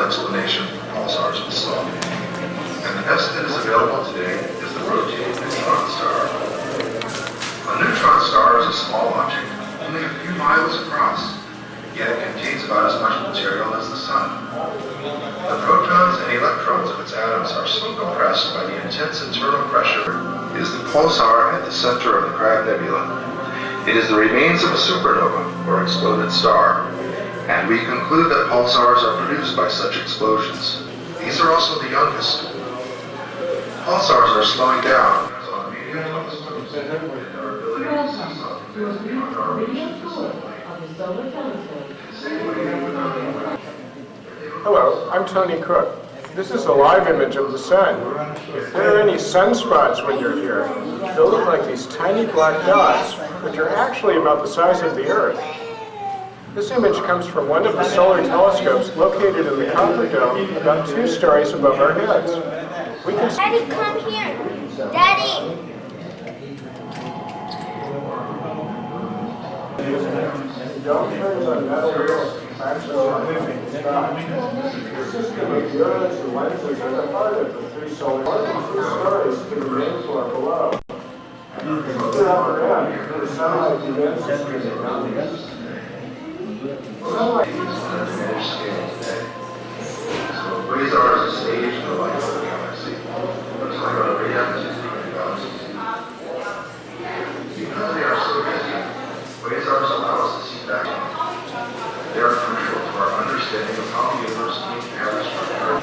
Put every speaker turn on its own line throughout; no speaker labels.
explanation for pulsars was sought, and the best that is available today is the rotating neutron star. A neutron star is a small object, only a few miles across, yet it contains about as much material as the sun. The protons and electrons of its atoms are so compressed by the intense internal pressure is the pulsar at the center of the Crab Nebula. It is the remains of a supernova, or exploded star, and we conclude that pulsars are produced by such explosions. These are also the youngest. Pulsars are slowing down as on media telescopes, and our ability to see something that is beyond our reach.
Hello, I'm Tony Cook. This is a live image of the sun. If there are any sunspots when you're here, they'll look like these tiny black dots, which are actually about the size of the Earth. This image comes from one of the solar telescopes located in the Copper Dome about 2 stories above our heads. We can
Daddy, come here! Daddy!
Don't turn the metal wheels actually on the sky. The system of mirrors and lenses are the heart of the 3 solar stories to the main floor below. At the upper end, the sunlight condenses through the mountains. Sunlight
Quasars is a stage in the life of the galaxy. Looks like a radioactive galaxies. Because they are so busy, quasars allow us to see back. They are crucial to our understanding of how the universe came to have its structure.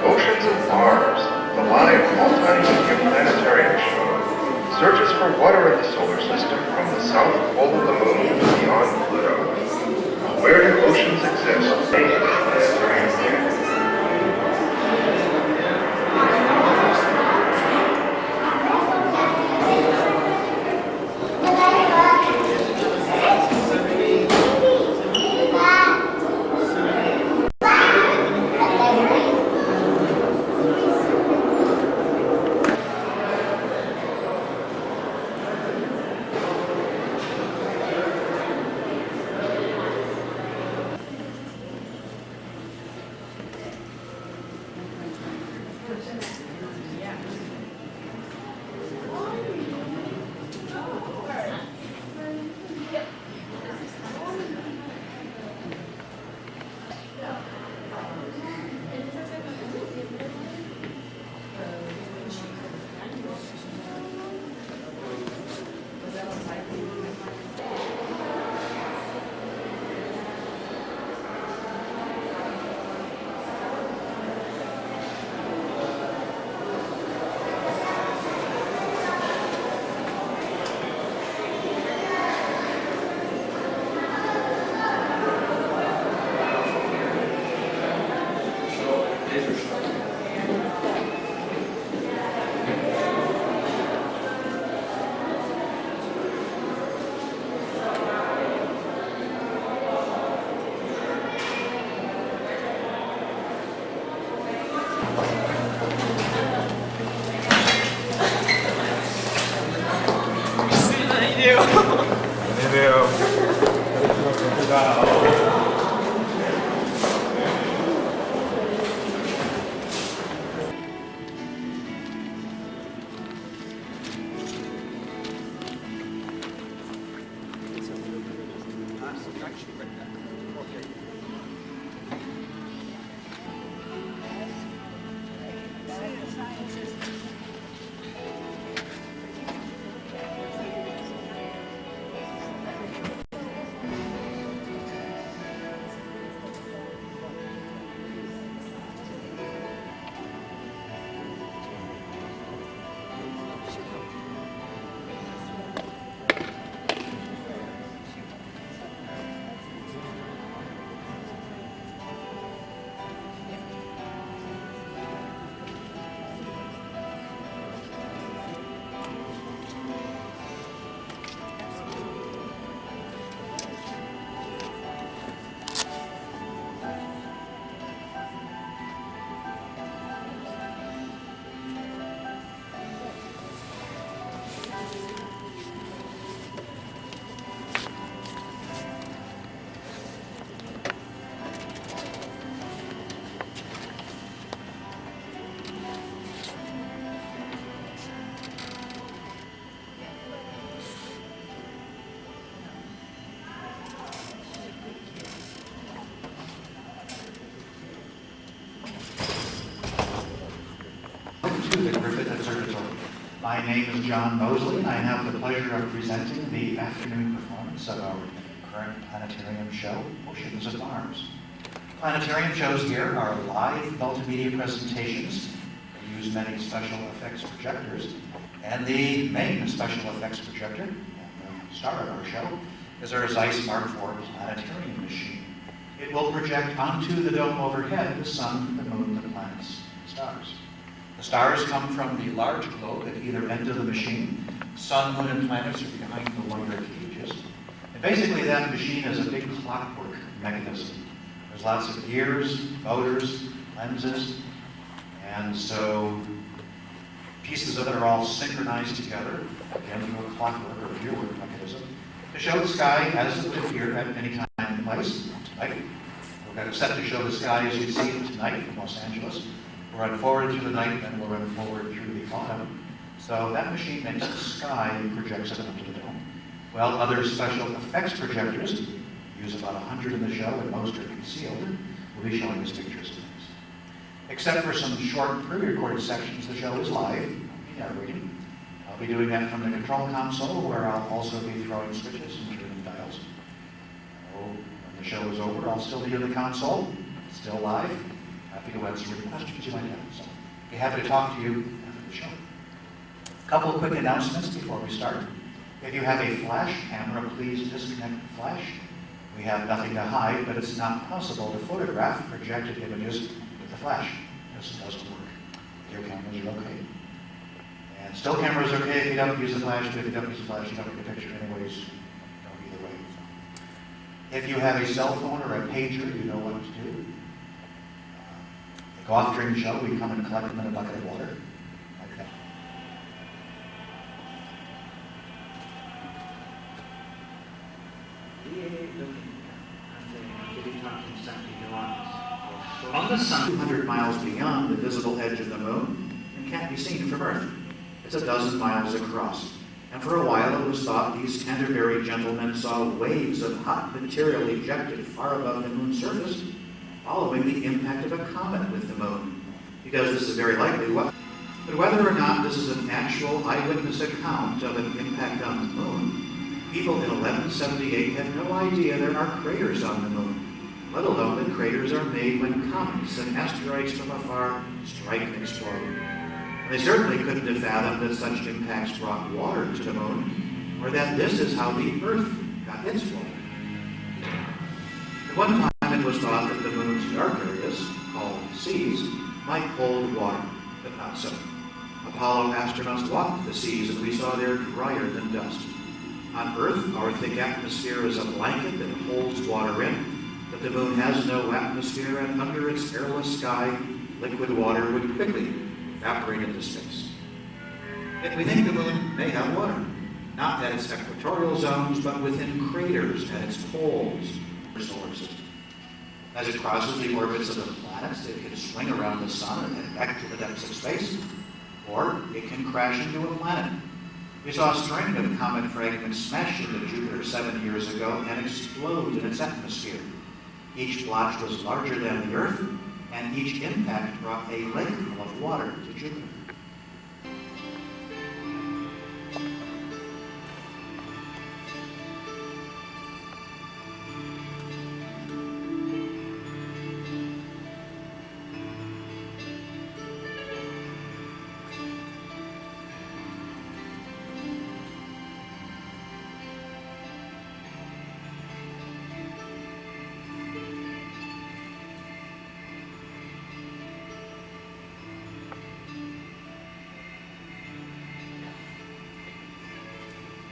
Oceans of Mars, the live multi-planetary mission, searches for water in the solar system from the south pole of the moon to beyond Pluto. Where do oceans exist?
To the Griffith Observatory. My name is John Mosley, and I have the pleasure of presenting the afternoon performance of our current planetarium show, Oceans of Mars. Planetarium shows here are live multimedia presentations. We use many special effects projectors, and the main special effects projector, the star of our show, is our Zeiss Mark IV planetarium machine. It will project onto the dome overhead the sun, the moon, the planets, the stars. The stars come from the large globe at either end of the machine. Sun, moon, and planets are behind the wonder cages. And basically that machine is a big clockwork mechanism. There's lots of gears, motors, lenses, and so pieces of it are all synchronized together, again through a clockwork or gearwork mechanism, to show the sky as it would appear at any time and place. Tonight, we've got it set to show the sky as you see it tonight from Los Angeles. We'll run forward through the night, then we'll run forward through the autumn. So that machine makes the sky and projects it onto the dome. Well, other special effects projectors, use about 100 in the show, and most are concealed, will be showing us pictures of things. Except for some short pre-recorded sections, the show is live. I'll be narrating. I'll be doing that from the control console, where I'll also be throwing switches and turning dials. So when the show is over, I'll still be in the console, still live. Happy to answer any questions you might have. So, be happy to talk to you after the show. A couple of quick announcements before we start. If you have a flash camera, please disconnect the flash. We have nothing to hide, but it's not possible to photograph projected images with the flash. This doesn't work. Video cameras are okay. And still cameras are okay if you don't use the flash, but if you don't use the flash, you don't get the picture anyways. Don't either way. If you have a cell phone or a pager, you know what to do. Go off during the show, we come and collect them in a bucket of water, like that. On the sun, 200 miles beyond the visible edge of the moon, and can't be seen from Earth. It's a dozen miles across. And for a while it was thought these Canterbury gentlemen saw waves of hot material ejected far above the moon's surface, following the impact of a comet with the moon, because this is very likely what. But whether or not this is an actual eyewitness account of an impact on the moon, people in 1178 had no idea there are craters on the moon, let alone that craters are made when comets and asteroids from afar strike and explode. And they certainly couldn't have fathomed that such impacts brought water to the moon, or that this is how the Earth got its water. At one time, it was thought that the moon's dark areas, called seas, might hold water, but not so. Apollo astronauts walked the seas, and we saw they're drier than dust. On Earth, our thick atmosphere is a blanket that holds water in, but the moon has no atmosphere, and under its airless sky, liquid water would quickly evaporate into space. Yet we think the moon may have water, not at its equatorial zones, but within craters at its poles, solar system. As it crosses the orbits of the planets, it can swing around the sun and head back to the depths of space, or it can crash into a planet. We saw a string of comet fragments smash into Jupiter 7 years ago and explode in its atmosphere. Each blotch was larger than the Earth, and each impact brought a lake full of water to Jupiter.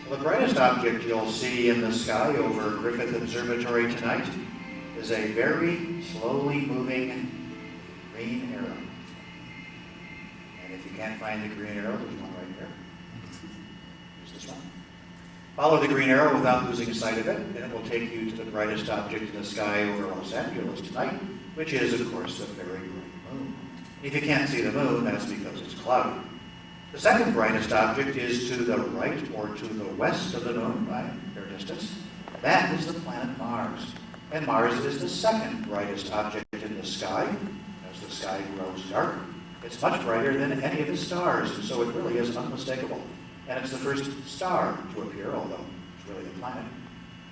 The brightest object you'll see in the sky over Griffith Observatory tonight is a very slowly moving green arrow. And if you can't find the green arrow, there's one right here. There's this one. Follow the green arrow without losing sight of it, and it will take you to the brightest object in the sky over Los Angeles tonight, which is, of course, the very bright moon. If you can't see the moon, that's because it's cloudy. The second brightest object is to the right or to the west of the moon by a fair distance. That is the planet Mars. And Mars is the second brightest object in the sky. As the sky grows dark, it's much brighter than any of the stars, and so it really is unmistakable. And it's the first star to appear, although it's really the planet.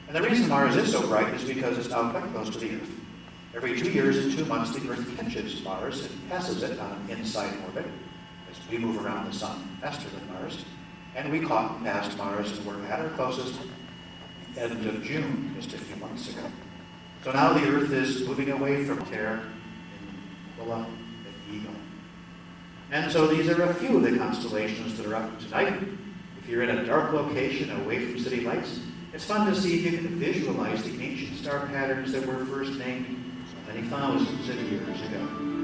And the reason Mars is so bright is because it's now quite close to the Earth. Every 2 years and 2 months, the Earth catches Mars and passes it on an inside orbit. We move around the sun faster than Mars, and we caught and passed Mars and were at our closest end of June, just a few months ago. So now the Earth is moving away from Terra and Aquila and Eagle. And so these are a few of the constellations that are up tonight. If you're in a dark location away from city lights, it's fun to see if you can visualize the ancient star patterns that were first named so many thousands of years ago.